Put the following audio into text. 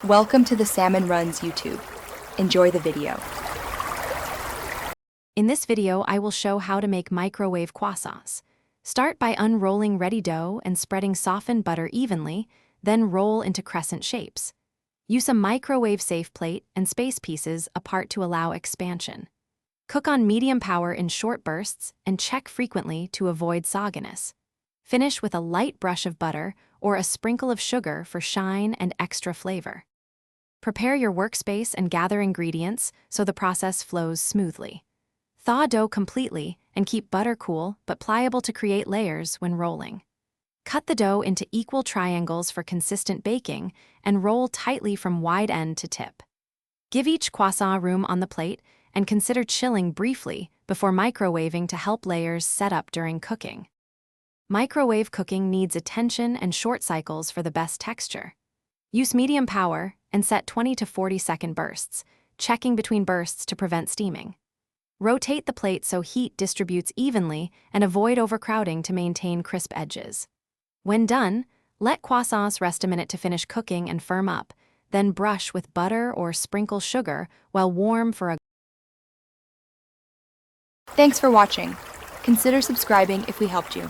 Welcome to the Salmon Runs YouTube. Enjoy the video. In this video, I will show how to make microwave croissants. Start by unrolling ready dough and spreading softened butter evenly, then roll into crescent shapes. Use a microwave-safe plate and space pieces apart to allow expansion. Cook on medium power in short bursts and check frequently to avoid sogginess. Finish with a light brush of butter or a sprinkle of sugar for shine and extra flavor. Prepare your workspace and gather ingredients so the process flows smoothly. Thaw dough completely and keep butter cool but pliable to create layers when rolling. Cut the dough into equal triangles for consistent baking and roll tightly from wide end to tip. Give each croissant room on the plate and consider chilling briefly before microwaving to help layers set up during cooking. Microwave cooking needs attention and short cycles for the best texture. Use medium power and set 20 to 40 second bursts, checking between bursts to prevent steaming. Rotate the plate so heat distributes evenly and avoid overcrowding to maintain crisp edges. When done, let croissants rest a minute to finish cooking and firm up, then brush with butter or sprinkle sugar while warm for a... Thanks for watching. Consider subscribing if we helped you.